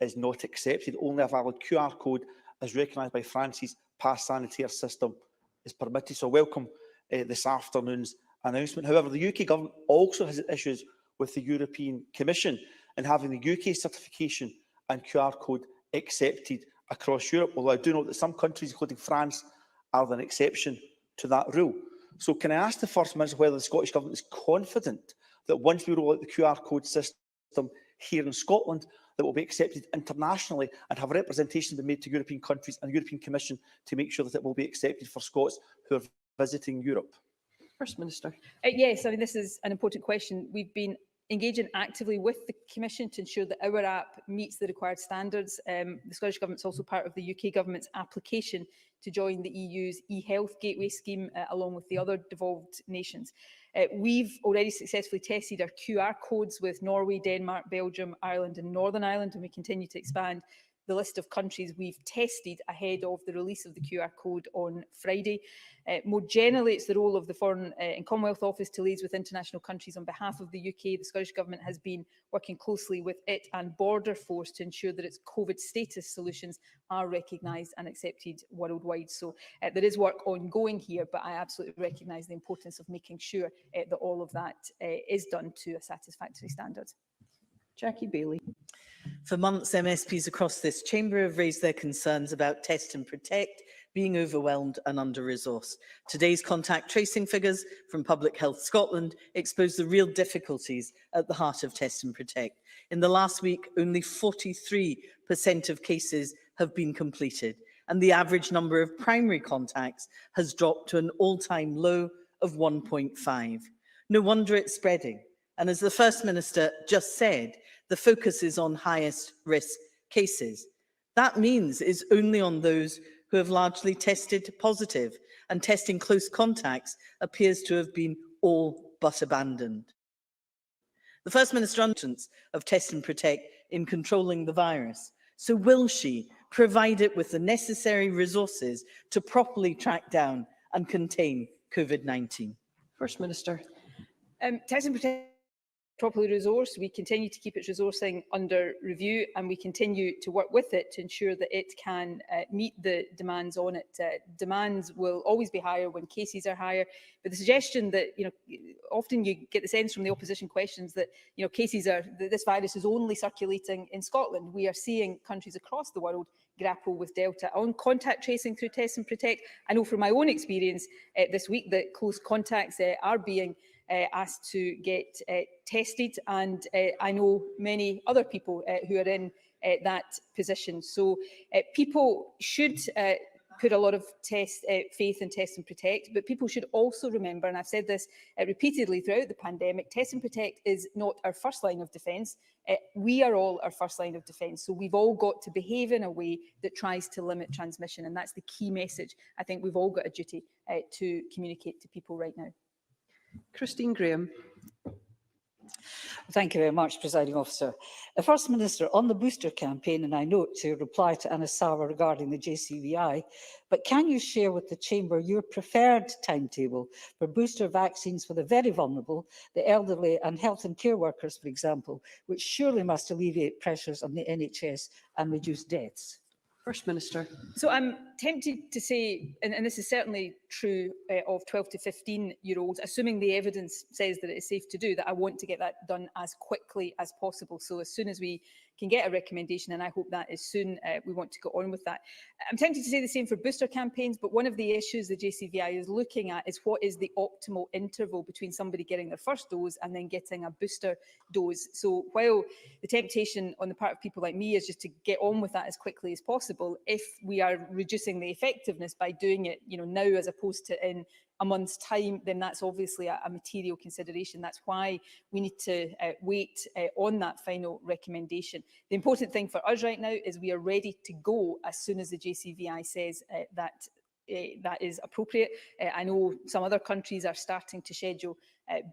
is not accepted. Only a valid QR code as recognised by France's pass sanitaire system is permitted. So I welcome this afternoon's announcement. However, the UK government also has issues with the European Commission in having the UK certification and QR code accepted across Europe, although I do note that some countries, including France, are an exception to that rule. So can I ask the First Minister whether the Scottish Government is confident that once we roll out the QR code system here in Scotland, that will be accepted internationally and have representation be made to European countries and the European Commission to make sure that it will be accepted for Scots who are visiting Europe? First Minister. Yes, I mean, this is an important question. We've been engaging actively with the Commission to ensure that our app meets the required standards. The Scottish Government is also part of the UK Government's application to join the EU's e-health gateway scheme, along with the other devolved nations. We've already successfully tested our QR codes with Norway, Denmark, Belgium, Ireland and Northern Ireland, and we continue to expand the list of countries we've tested ahead of the release of the QR code on Friday. More generally, it's the role of the Foreign and Commonwealth Office to liaise with international countries on behalf of the UK. The Scottish Government has been working closely with it and Border Force to ensure that its COVID status solutions are recognised and accepted worldwide. So there is work ongoing here, but I absolutely recognise the importance of making sure that all of that is done to a satisfactory standard. Jackie Bailey. For months, MSPs across this chamber have raised their concerns about Test and Protect being overwhelmed and under-resourced. Today's contact tracing figures from Public Health Scotland expose the real difficulties at the heart of Test and Protect. In the last week, only 43% of cases have been completed, and the average number of primary contacts has dropped to an all-time low of 1.5. No wonder it's spreading. And as the First Minister just said, the focus is on highest risk cases. That means it's only on those who have largely tested positive, and testing close contacts appears to have been all but abandoned. The First Minister understands of Test and Protect in controlling the virus. So will she provide it with the necessary resources to properly track down and contain COVID-19? First Minister. Test and Protect properly resourced. We continue to keep its resourcing under review, and we continue to work with it to ensure that it can meet the demands on it. Demands will always be higher when cases are higher, but the suggestion that, often you get the sense from the opposition questions that, cases are, that this virus is only circulating in Scotland. We are seeing countries across the world grapple with Delta. On contact tracing through Test and Protect, I know from my own experience this week that close contacts are being asked to get tested, and I know many other people who are in that position. So people should put a lot of faith in Test and Protect, but people should also remember, and I've said this repeatedly throughout the pandemic, Test and Protect is not our first line of defence. We are all our first line of defence, so we've all got to behave in a way that tries to limit transmission, and that's the key message I think we've all got a duty to communicate to people right now. Christine Graham. Thank you very much, Presiding Officer. The First Minister, on the booster campaign, and I note to reply to Anna Sawa regarding the JCVI, but can you share with the Chamber your preferred timetable for booster vaccines for the very vulnerable, the elderly and health and care workers, for example, which surely must alleviate pressures on the NHS and reduce deaths? First Minister. So I'm tempted to say, and this is certainly true of 12 to 15-year-olds, assuming the evidence says that it is safe to do, that I want to get that done as quickly as possible. So as soon as we can get a recommendation, and I hope that is soon, we want to go on with that. I'm tempted to say the same for booster campaigns, but one of the issues the JCVI is looking at is what is the optimal interval between somebody getting their first dose and then getting a booster dose. So while the temptation on the part of people like me is just to get on with that as quickly as possible, if we are reducing the effectiveness by doing it, now as opposed to in a month's time, then that's obviously a material consideration. That's why we need to wait on that final recommendation. The important thing for us right now is we are ready to go as soon as the JCVI says that that is appropriate. I know some other countries are starting to schedule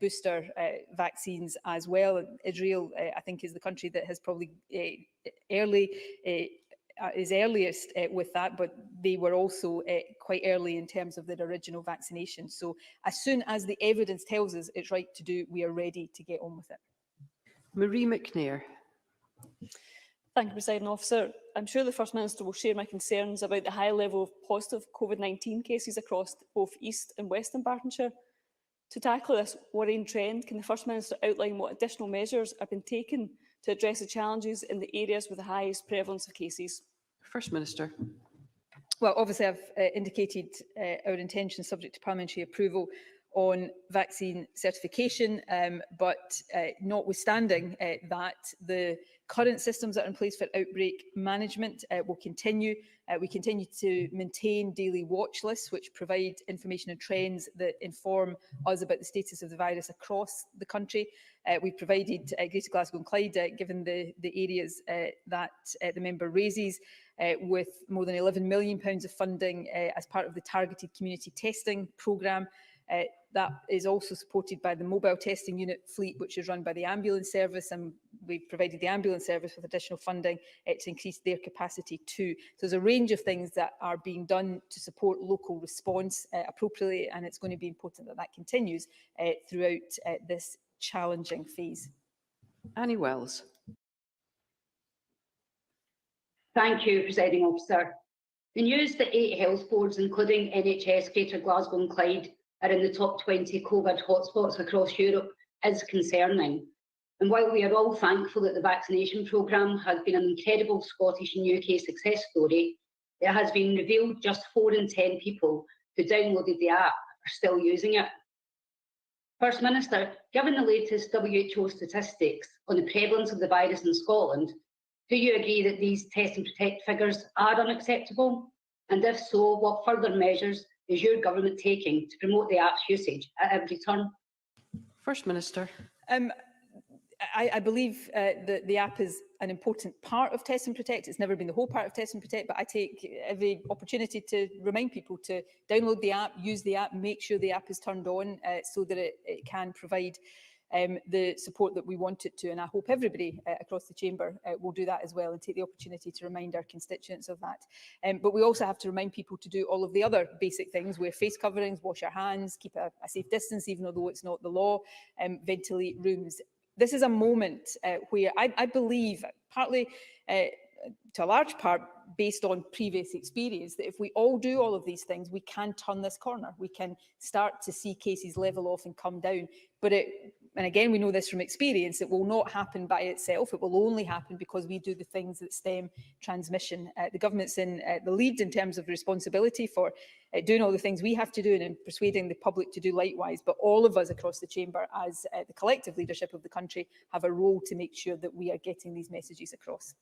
booster vaccines as well. Israel, I think, is the country that has probably is earliest with that, but they were also quite early in terms of their original vaccination. So as soon as the evidence tells us it's right to do, we are ready to get on with it. Marie McNair. Thank you, Presiding Officer. I'm sure the First Minister will share my concerns about the high level of positive COVID-19 cases across both East and Western Bartonshire. To tackle this worrying trend, can the First Minister outline what additional measures have been taken to address the challenges in the areas with the highest prevalence of cases? First Minister. Well, obviously, I've indicated our intention, subject to parliamentary approval, on vaccine certification, but notwithstanding that, the current systems that are in place for outbreak management will continue. We continue to maintain daily watch lists, which provide information and trends that inform us about the status of the virus across the country. We've provided Greater Glasgow and Clyde, given the areas that the member raises, with more than £11 million of funding as part of the targeted community testing programme. That is also supported by the mobile testing unit fleet, which is run by the ambulance service, and we've provided the ambulance service with additional funding to increase their capacity too. So there's a range of things that are being done to support local response appropriately, and it's going to be important that that continues throughout this challenging phase. Annie Wells. Thank you, Presiding Officer. The news that 8 health boards, including NHS, Greater Glasgow and Clyde, are in the top 20 COVID hotspots across Europe is concerning. And while we are all thankful that the vaccination programme has been an incredible Scottish and UK success story, it has been revealed just 4 in 10 people who downloaded the app are still using it. First Minister, given the latest WHO statistics on the prevalence of the virus in Scotland, do you agree that these Test and Protect figures are unacceptable? And if so, what further measures is your government taking to promote the app's usage at every turn? First Minister. I believe that the app is an important part of Test and Protect. It's never been the whole part of Test and Protect, but I take every opportunity to remind people to download the app, use the app, make sure the app is turned on so that it can provide the support that we want it to. And I hope everybody across the chamber will do that as well and take the opportunity to remind our constituents of that. But we also have to remind people to do all of the other basic things: wear face coverings, wash our hands, keep a safe distance, even though it's not the law, ventilate rooms. This is a moment where I believe, partly to a large part based on previous experience, that if we all do all of these things, we can turn this corner. We can start to see cases level off and come down. But and again, we know this from experience, it will not happen by itself. It will only happen because we do the things that stem transmission. The government's in the lead in terms of responsibility for doing all the things we have to do and persuading the public to do likewise. But all of us across the chamber, as the collective leadership of the country, have a role to make sure that we are getting these messages across.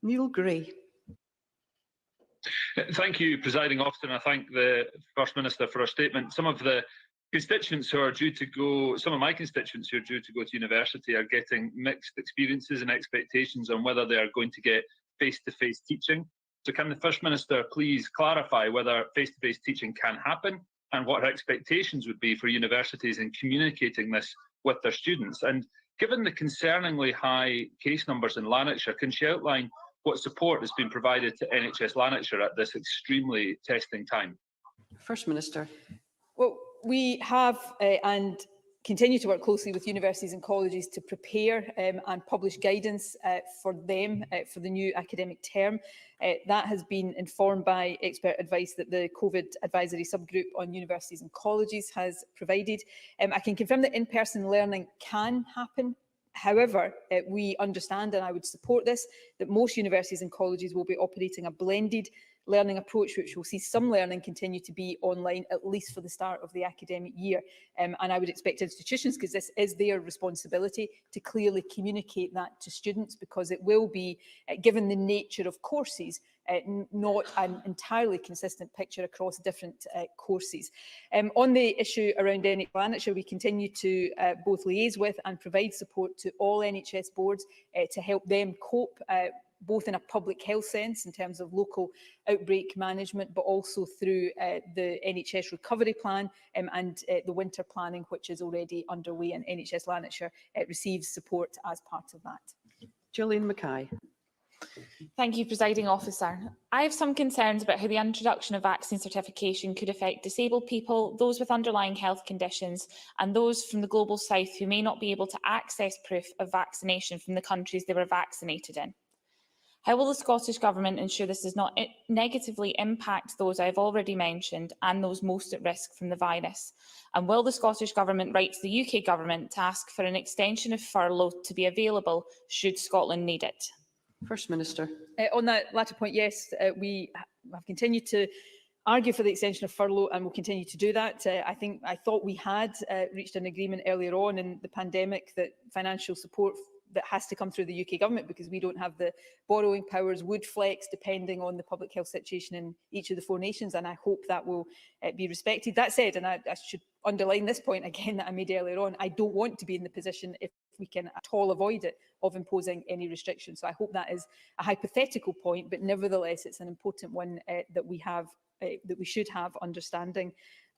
Neil Gray. Thank you, Presiding Officer, and I thank the First Minister for her statement. Some of the constituents who are due to go, some of my constituents who are due to go to university are getting mixed experiences and expectations on whether they are going to get face-to-face teaching. So can the First Minister please clarify whether face-to-face teaching can happen and what her expectations would be for universities in communicating this with their students? And given the concerningly high case numbers in Lanarkshire, can she outline what support has been provided to NHS Lanarkshire at this extremely testing time? First Minister. Well, we have and continue to work closely with universities and colleges to prepare and publish guidance for them for the new academic term. That has been informed by expert advice that the COVID advisory subgroup on universities and colleges has provided. I can confirm that in-person learning can happen. However, we understand, and I would support this, that most universities and colleges will be operating a blended learning approach, which will see some learning continue to be online, at least for the start of the academic year. And I would expect institutions, because this is their responsibility, to clearly communicate that to students, because it will be, given the nature of courses, not an entirely consistent picture across different courses. On the issue around NHS Lanarkshire, we continue to both liaise with and provide support to all NHS boards to help them cope both in a public health sense in terms of local outbreak management, but also through the NHS recovery plan and the winter planning, which is already underway, and NHS Lanarkshire receives support as part of that. Gillian Mackay. Thank you, Presiding Officer. I have some concerns about how the introduction of vaccine certification could affect disabled people, those with underlying health conditions, and those from the Global South who may not be able to access proof of vaccination from the countries they were vaccinated in. How will the Scottish Government ensure this does not negatively impact those I have already mentioned and those most at risk from the virus? And will the Scottish Government write to the UK Government to ask for an extension of furlough to be available should Scotland need it? First Minister. On that latter point, yes, we have continued to argue for the extension of furlough and will continue to do that. I thought we had reached an agreement earlier on in the pandemic that financial support that has to come through the UK Government, because we don't have the borrowing powers, would flex depending on the public health situation in each of the 4 nations, and I hope that will be respected. That said, and I should underline this point again that I made earlier on, I don't want to be in the position, if we can at all avoid it, of imposing any restrictions. So I hope that is a hypothetical point, but nevertheless it's an important one that we have, that we should have understanding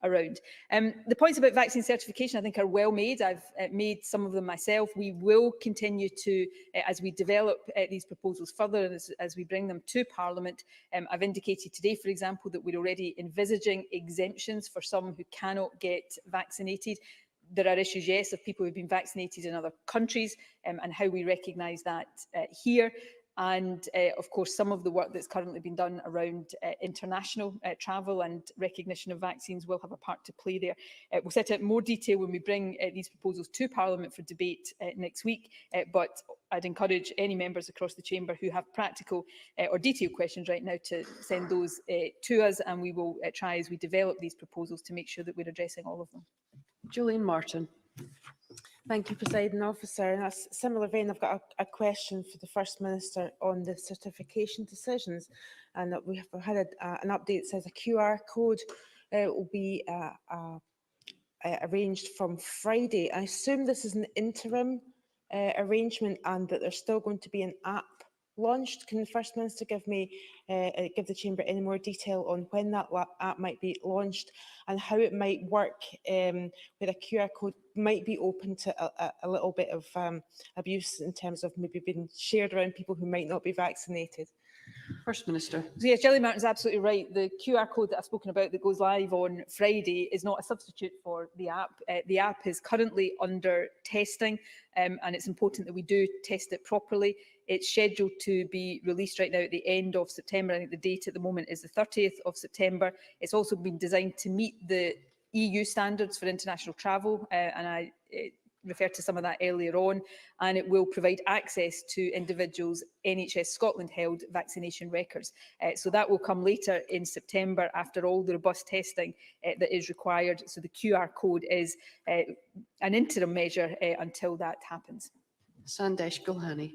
around. The points about vaccine certification I think are well made. I've made some of them myself. We will continue to, as we develop these proposals further and as we bring them to Parliament, I've indicated today, for example, that we're already envisaging exemptions for some who cannot get vaccinated. There are issues, yes, of people who have been vaccinated in other countries and how we recognise that here. And of course, some of the work that's currently been done around international travel and recognition of vaccines will have a part to play there. We'll set out more detail when we bring these proposals to Parliament for debate next week, but I'd encourage any members across the chamber who have practical or detailed questions right now to send those to us, and we will try as we develop these proposals to make sure that we're addressing all of them. Julian Martin. Thank you, Presiding Officer. In a similar vein, I've got a question for the First Minister on the certification decisions. And we have had an update that says a QR code will be arranged from Friday. I assume this is an interim arrangement and that there's still going to be an app launched. Can the First Minister give the Chamber any more detail on when that app might be launched and how it might work, where a QR code might be open to a little bit of abuse in terms of maybe being shared around people who might not be vaccinated? First Minister. So yes, Gillian Martin's absolutely right. The QR code that I've spoken about that goes live on Friday is not a substitute for the app. The app is currently under testing and it's important that we do test it properly. It's scheduled to be released right now at the end of September. I think the date at the moment is the 30th of September. It's also been designed to meet the EU standards for international travel, and I referred to some of that earlier on, and it will provide access to individuals' NHS Scotland held vaccination records. So that will come later in September after all the robust testing that is required. So the QR code is an interim measure until that happens. Sandesh Gulhani.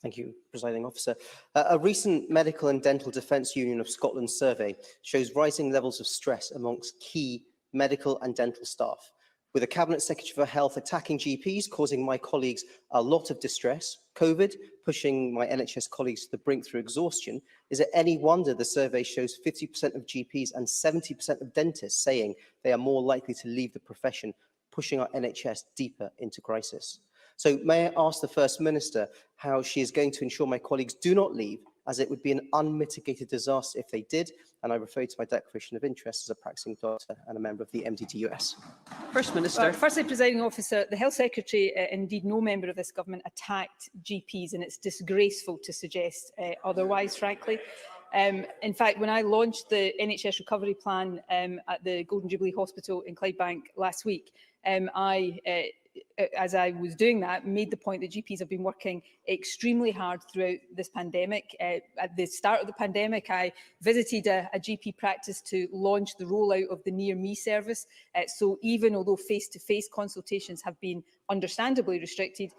Thank you, Presiding Officer. A recent Medical and Dental Defence Union of Scotland survey shows rising levels of stress amongst key medical and dental staff. With the Cabinet Secretary for Health attacking GPs, causing my colleagues a lot of distress, COVID pushing my NHS colleagues to the brink through exhaustion, is it any wonder the survey shows 50% of GPs and 70% of dentists saying they are more likely to leave the profession, pushing our NHS deeper into crisis? So may I ask the First Minister how she is going to ensure my colleagues do not leave, as it would be an unmitigated disaster if they did, and I refer you to my declaration of interest as a practising doctor and a member of the MDTUS. First Minister. Firstly, Presiding Officer, the Health Secretary, indeed no member of this government, attacked GPs, and it's disgraceful to suggest otherwise, frankly. In fact, when I launched the NHS recovery plan at the Golden Jubilee Hospital in Clydebank last week, as I was doing that, made the point that GPs have been working extremely hard throughout this pandemic. At the start of the pandemic, I visited a GP practice to launch the rollout of the Near Me service. So even although face-to-face consultations have been understandably restricted,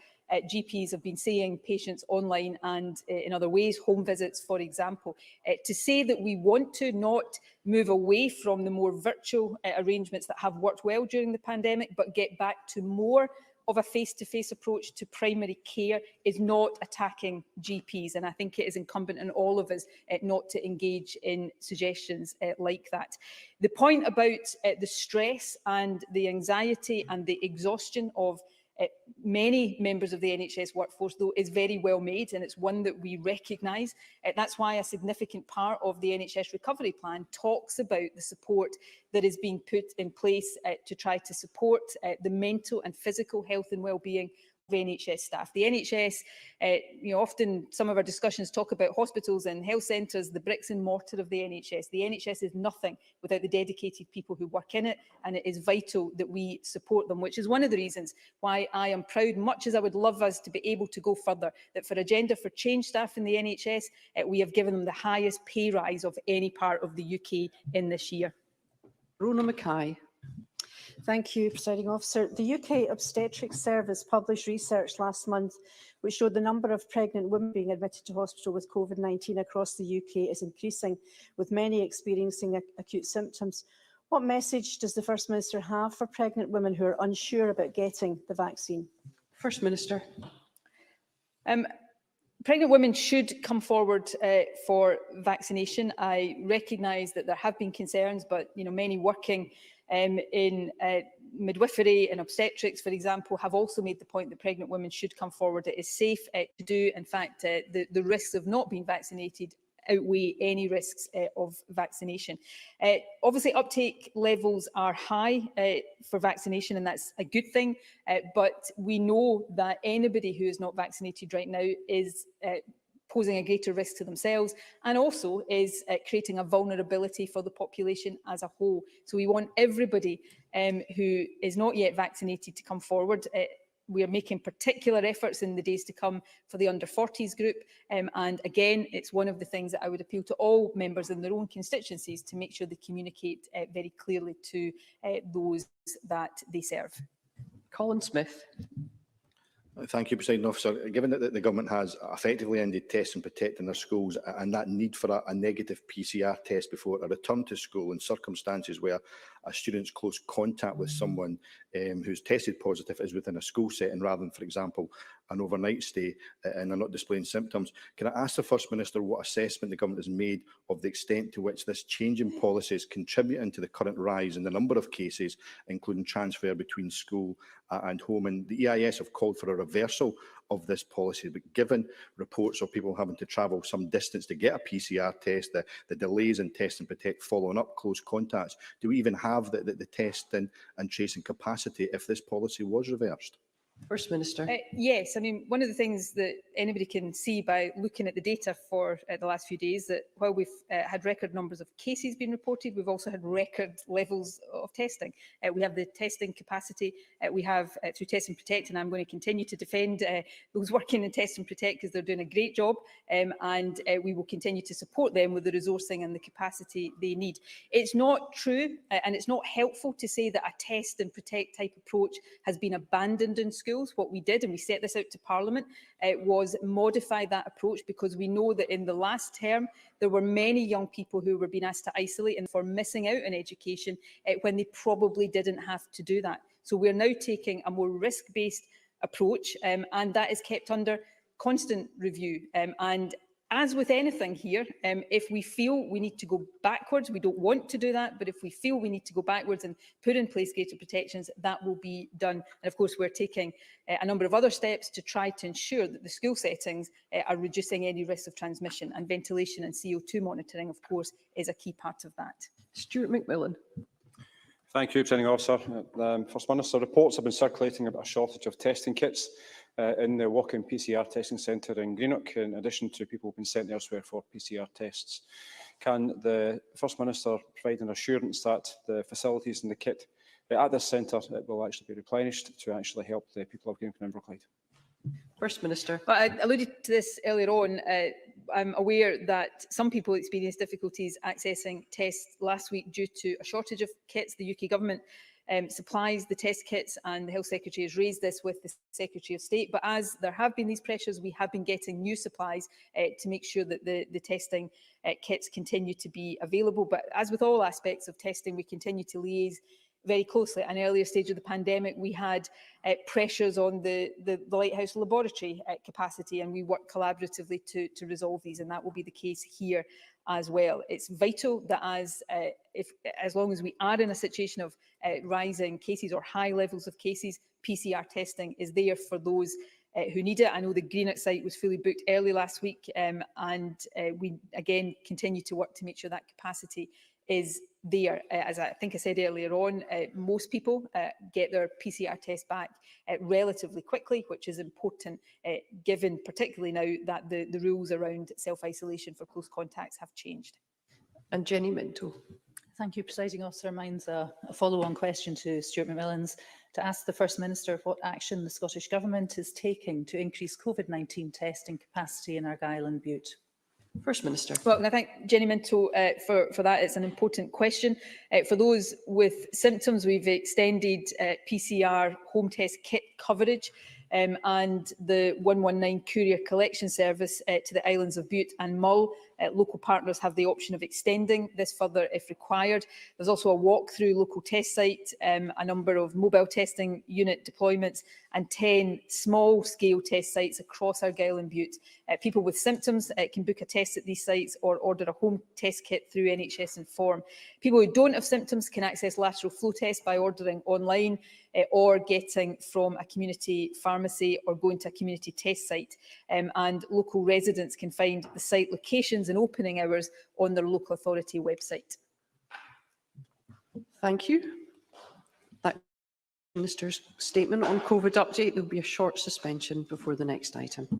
GPs have been seeing patients online and in other ways, home visits, for example. To say that we want to not move away from the more virtual arrangements that have worked well during the pandemic, but get back to more of a face-to-face approach to primary care is not attacking GPs. And I think it is incumbent on all of us not to engage in suggestions like that. The point about the stress and the anxiety and the exhaustion of many members of the NHS workforce, though, is very well made, and it's one that we recognise. That's why a significant part of the NHS recovery plan talks about the support that is being put in place to try to support the mental and physical health and well-being of NHS staff. The NHS, often some of our discussions talk about hospitals and health centres, the bricks and mortar of the NHS. The NHS is nothing without the dedicated people who work in it, and it is vital that we support them, which is one of the reasons why I am proud, much as I would love us to be able to go further, that for Agenda for Change staff in the NHS, we have given them the highest pay rise of any part of the UK in this year. Rona Mackay. Thank you, Presiding Officer. The UK Obstetrics Service published research last month which showed the number of pregnant women being admitted to hospital with COVID-19 across the UK is increasing, with many experiencing acute symptoms. What message does the First Minister have for pregnant women who are unsure about getting the vaccine? First Minister. Pregnant women should come forward for vaccination. I recognise that there have been concerns, but many working in midwifery and obstetrics, for example, have also made the point that pregnant women should come forward. It is safe to do. In fact, the risks of not being vaccinated outweigh any risks of vaccination. Obviously, uptake levels are high for vaccination, and that's a good thing. But we know that anybody who is not vaccinated right now is posing a greater risk to themselves, and also is creating a vulnerability for the population as a whole. So we want everybody who is not yet vaccinated to come forward. We are making particular efforts in the days to come for the under 40s group. And again, it's one of the things that I would appeal to all members in their own constituencies to make sure they communicate very clearly to those that they serve. Colin Smith. Thank you, Presiding Officer. Given that the government has effectively ended test and protect in their schools, and that need for a negative PCR test before a return to school in circumstances where a student's close contact with someone who's tested positive is within a school setting rather than, for example, an overnight stay and they're not displaying symptoms, can I ask the First Minister what assessment the government has made of the extent to which this change in policy is contributing to the current rise in the number of cases, including transfer between school and home? And the EIS have called for a reversal of this policy, but given reports of people having to travel some distance to get a PCR test, the delays in test and protect following up close contacts, do we even have the testing and tracing capacity if this policy was reversed? First Minister. Yes, I mean, one of the things that anybody can see by looking at the data for the last few days, that while we've had record numbers of cases being reported, we've also had record levels of testing. We have the testing capacity, we have through Test and Protect, and I'm going to continue to defend those working in Test and Protect because they're doing a great job, and we will continue to support them with the resourcing and the capacity they need. It's not true and it's not helpful to say that a Test and Protect type approach has been abandoned in schools. schools. What we did, and we set this out to Parliament, was modify that approach, because we know that in the last term there were many young people who were being asked to isolate and for missing out on education when they probably didn't have to do that. So we're now taking a more risk-based approach, and that is kept under constant review. And as with anything here, if we feel we need to go backwards, we don't want to do that, but if we feel we need to go backwards and put in place greater protections, that will be done. And of course, we're taking a number of other steps to try to ensure that the school settings are reducing any risk of transmission, and ventilation and CO2 monitoring, of course, is a key part of that. Stuart McMillan. Thank you, Presiding Officer. First Minister, reports have been circulating about a shortage of testing kits in the walk-in PCR testing centre in Greenock, in addition to people who have been sent elsewhere for PCR tests. Can the First Minister provide an assurance that the facilities and the kit at this centre will actually be replenished to actually help the people of Greenock and Inverclyde? First Minister. Well, I alluded to this earlier on. I'm aware that some people experienced difficulties accessing tests last week due to a shortage of kits. The UK Government supplies the test kits, and the Health Secretary has raised this with the Secretary of State. But as there have been these pressures, we have been getting new supplies to make sure that the testing kits continue to be available. But as with all aspects of testing, we continue to liaise very closely. At an earlier stage of the pandemic, we had pressures on the Lighthouse laboratory capacity, and we worked collaboratively to resolve these, and that will be the case here as well. It's vital that as long as we are in a situation of rising cases or high levels of cases, PCR testing is there for those who need it. I know the Greenock site was fully booked early last week, and we again continue to work to make sure that capacity is there. As I think I said earlier on, most people get their PCR test back relatively quickly, which is important given particularly now that the rules around self-isolation for close contacts have changed. And Jenny Minto. Thank you, Presiding Officer. Mine's a follow-on question to Stuart McMillan's, to ask the First Minister what action the Scottish Government is taking to increase COVID-19 testing capacity in Argyll and Bute. First Minister. Well, I thank Jenny Minto for that. It's an important question. For those with symptoms, we've extended PCR home test kit coverage and the 119 courier collection service to the islands of Bute and Mull. Local partners have the option of extending this further if required. There's also a walk-through local test site, a number of mobile testing unit deployments, and 10 small-scale test sites across Argyll and Bute. People with symptoms can book a test at these sites or order a home test kit through NHS Inform. People who don't have symptoms can access lateral flow tests by ordering online or getting from a community pharmacy or going to a community test site. And local residents can find the site locations and opening hours on their local authority website. Thank you. That Minister's statement on COVID update. There will be a short suspension before the next item.